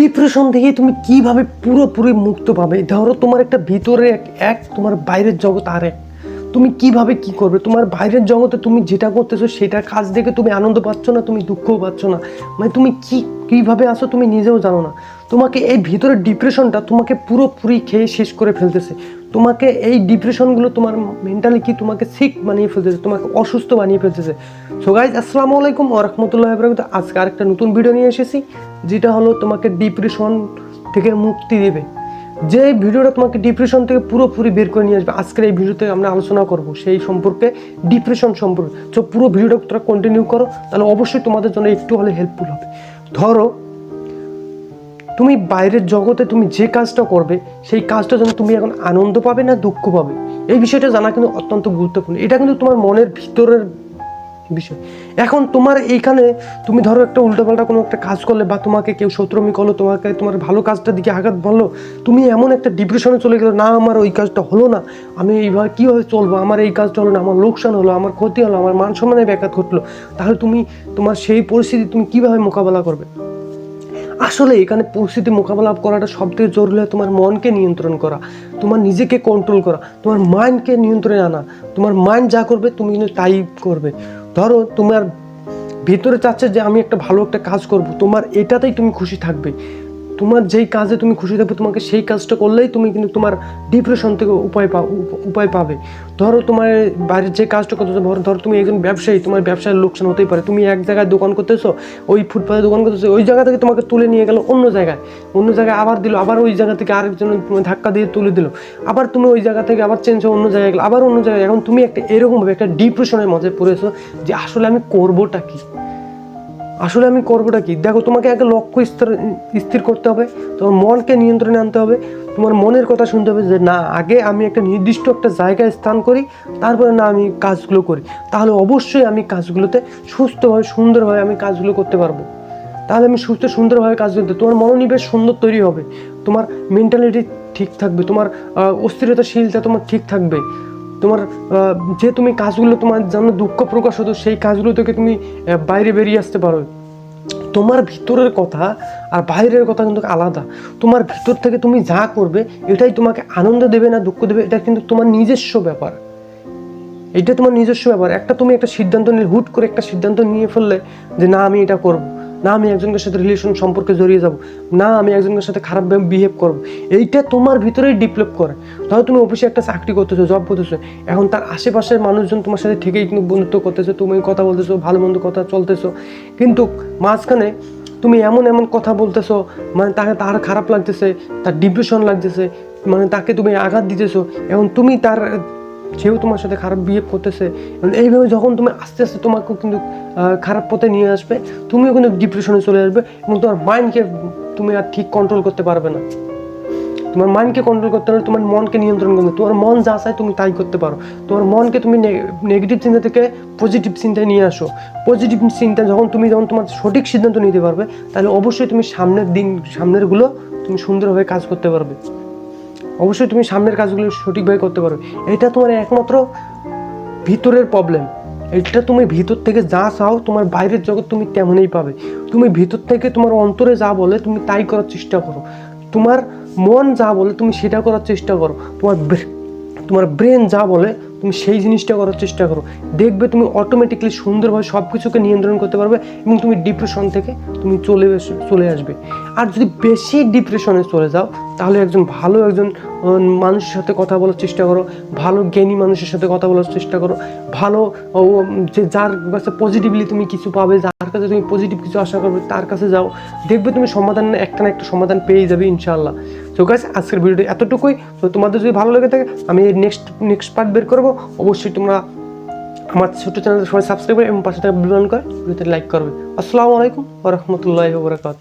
Depression থেকে তুমি কিভাবে পুরোপুরি মুক্ত পাবে? ধরো তোমার একটা ভিতরে এক তোমার বাইরের জগৎ আর এক। তুমি কিভাবে কি করবে? তোমার বাইরের জগতে তুমি যেটা করতেছো সেটা কাজ দেখে তুমি আনন্দ পাচ্ছ না, তুমি দুঃখও পাচ্ছ না, মানে তুমি কিভাবে আসো তুমি নিজেও জানো না। তোমাকে এই ভিতরের ডিপ্রেশনটা তোমাকে পুরোপুরি খেয়ে শেষ করে ফেলতেছে। তোমাকে এই ডিপ্রেশনগুলো তোমার মেন্টালি তোমাকে সিক বানিয়ে ফেলতেছে, তোমাকে অসুস্থ বানিয়ে ফেলতেছে। সো গাইজ, আসসালামু আলাইকুম ওয়া রাহমাতুল্লাহি ওয়া বারাকাতুহু। আজকে আরেকটা নতুন ভিডিও নিয়ে এসেছি, যেটা হলো তোমাকে ডিপ্রেশন থেকে মুক্তি দেবে। যে ভিডিওটা তোমাকে ডিপ্রেশন থেকে পুরোপুরি বের করে নিয়ে আসবে, আজকের এই ভিডিওতে আমরা আলোচনা করব সেই সম্পর্কে, ডিপ্রেশন সম্পর্কে। তো পুরো ভিডিওটা তোমরা কন্টিনিউ করো, তাহলে অবশ্যই তোমাদের জন্য একটু হলে হেল্পফুল হবে। ধরো তুমি বাইরের জগতে তুমি যে কাজটা করবে সেই কাজটা যেন তুমি এখন আনন্দ পাবে না দুঃখ পাবে, এই বিষয়টা জানা কিন্তু অত্যন্ত গুরুত্বপূর্ণ। এটা কিন্তু তোমার মনের ভিতরের বিষয়। এখন তোমার এইখানে তুমি ধরো একটা উল্টোপাল্টা কোনো একটা কাজ করলে, বা তোমাকে কেউ শত্রুমি করলো, তোমাকে তোমার ভালো কাজটার দিকে আঘাত বললো, তুমি এমন একটা ডিপ্রেশনে চলে গেলো, না আমার ওই কাজটা হলো না, আমি এইভাবে কীভাবে চলবো, আমার এই কাজটা হলো না, আমার লোকসান হলো, আমার ক্ষতি হলো, আমার মান সম্মানের ব্যাঘাত ঘটলো, তাহলে তুমি তোমার সেই পরিস্থিতি তুমি কীভাবে মোকাবেলা করবে? আসলে এখানে পরিস্থিতি মোকাবেলা করাটা সবথেকে জরুরি হয় তোমার মনকে নিয়ন্ত্রণ করা, তোমার নিজেকে কন্ট্রোল করা, তোমার মাইন্ডকে নিয়ন্ত্রণে আনা। তোমার মাইন্ড যা করবে তুমি কিন্তু তাই করবে। ধরো তোমার ভিতরে চাচ্ছে যে আমি একটা ভালো একটা কাজ করব, তোমার এটাতেই তুমি খুশি থাকবে, তোমার যেই কাজে তুমি খুশি থাকবে তোমাকে সেই কাজটা করলেই তুমি কিন্তু তোমার ডিপ্রেশন থেকে উপায় পাবে। ধরো তোমার বাইরের যে কাজটা করতেছো, ধরো তুমি একজন ব্যবসায়ী, তোমার ব্যবসার লোকসান হতেই পারে। তুমি এক জায়গায় দোকান করতেছো, ওই ফুটপাতে দোকান করতেছো, ওই জায়গা থেকে তোমাকে তুলে নিয়ে গেল অন্য জায়গায় আবার দিল, আবার ওই জায়গা থেকে আরেকজন ধাক্কা দিয়ে তুলে দিল, আবার তুমি ওই জায়গা থেকে আবার চেঞ্জ হয়ে অন্য জায়গায় গেলো, আবার অন্য জায়গায়। এখন তুমি একটা এরকমভাবে একটা ডিপ্রেশনের মধ্যে পড়েছো যে আসলে আমি করবোটা কি? দেখো, তোমাকে আগে লক্ষ্য স্থির করতে হবে, তোমার মনকে নিয়ন্ত্রণে আনতে হবে, তোমার মনের কথা শুনতে হবে যে না, আগে আমি একটা নির্দিষ্ট একটা জায়গায় স্থান করি, তারপরে না আমি কাজগুলো করি, তাহলে অবশ্যই আমি কাজগুলোতে সুস্থভাবে সুন্দরভাবে আমি কাজগুলো করতে পারবো। তাহলে আমি সুন্দরভাবে কাজ করতে, তোমার মনোনিবেশ সুন্দর তৈরি হবে, তোমার মেন্টালিটি ঠিক থাকবে, তোমার অস্থিরতাশীলতা তোমার ঠিক থাকবে, তোমার যে তুমি কাজগুলো তোমার জন্য দুঃখ প্রকাশ হতো সেই কাজগুলো থেকে তুমি বাইরে বেরিয়ে আসতে পারো। তোমার ভিতরের কথা আর বাইরের কথা কিন্তু আলাদা। তোমার ভিতর থেকে তুমি যা করবে এটাই তোমাকে আনন্দ দেবে না দুঃখ দেবে, এটা কিন্তু তোমার নিজস্ব ব্যাপার। একটা তুমি একটা সিদ্ধান্ত নিয়ে, হুট করে একটা সিদ্ধান্ত নিয়ে ফেললে যে না আমি এটা করব, না আমি একজনের সাথে রিলেশন সম্পর্কে জড়িয়ে যাব, না আমি একজনের সাথে খারাপ বিহেভ করবো, এইটা তোমার ভিতরেই ডেভেলপ করে। ধরো তুমি অফিসে একটা চাকরি করতেছো, জব করতেছো, এখন তার আশেপাশের মানুষজন তোমার সাথে ঠিকই কিন্তু বন্ধুত্ব করতেছো, তুমি কথা বলতেছো, ভালো মন্দ কথা চলতেছো, কিন্তু মাঝখানে তুমি এমন কথা বলতেছো, মানে তার খারাপ লাগতেছে, তার ডিপ্রেশন লাগতেছে, মানে তাকে তুমি আঘাত দিতেছো। এখন তুমি সেও তোমার সাথে খারাপ বিহেভ করতেছে, এইভাবে যখন তুমি আস্তে আস্তে তোমাকেও কিন্তু খারাপ পথে নিয়ে আসবে, তুমিও কিন্তু ডিপ্রেশনে চলে আসবে, এবং তোমার মাইন্ডকে তুমি আর ঠিক কন্ট্রোল করতে পারবে না। তোমার মাইন্ডকে কন্ট্রোল করতে হলে তোমার মনকে নিয়ন্ত্রণ করতে, তোমার মন যা চায় তুমি তাই করতে পারো। তোমার মনকে তুমি নেগেটিভ চিন্তা থেকে পজিটিভ চিন্তায় নিয়ে আসো। পজিটিভ চিন্তা যখন তোমার সঠিক সিদ্ধান্ত নিতে পারবে, তাহলে অবশ্যই তুমি সামনেরগুলো তুমি সুন্দরভাবে কাজ করতে পারবে, অবশ্যই তুমি সামনের কাজগুলো সঠিকভাবে করতে পারবে। এটা তোমার একমাত্র ভিতরের প্রবলেম। এটা তুমি ভিতর থেকে যা চাও তোমার বাইরের জগৎ তুমি তেমনই পাবে। তুমি ভিতর থেকে তোমার অন্তরে যা বলে তুমি তাই করার চেষ্টা করো, তোমার মন যা বলে তুমি সেটা করার চেষ্টা করো, তোমার ব্রেন যা বলে তুমি সেই জিনিসটা করার চেষ্টা করো, দেখবে তুমি অটোমেটিকলি সুন্দরভাবে সব কিছুকে নিয়ন্ত্রণ করতে পারবে, এবং তুমি ডিপ্রেশন থেকে তুমি চলে আসবে। আর যদি বেশি ডিপ্রেশনে চলে যাও, তাহলে একজন মানুষের সাথে কথা বলার চেষ্টা করো, ভালো জ্ঞানী মানুষের সাথে কথা বলার চেষ্টা করো, ভালো যার কাছে পজিটিভলি তুমি কিছু পাবে, যার কাছে তুমি পজিটিভ কিছু আশা করবে তার কাছে যাও, দেখবে তুমি একটা না একটা সমাধান পেয়ে যাবে ইনশাআল্লাহ। তো গাইস, আজকের ভিডিওটা এতটুকুই। তো তোমাদের যদি ভালো লেগে থাকে, আমি নেক্সট পার্ট বের করবো। অবশ্যই তোমরা আমার ছোট্ট চ্যানেল সবাই সাবস্ক্রাইব করে এবং পাশে থাকা বেল বাটন করে ভিডিওতে লাইক করবে। আসসালামু আলাইকুম ওয়া রাহমাতুল্লাহি ওয়া বারাকাতুহু।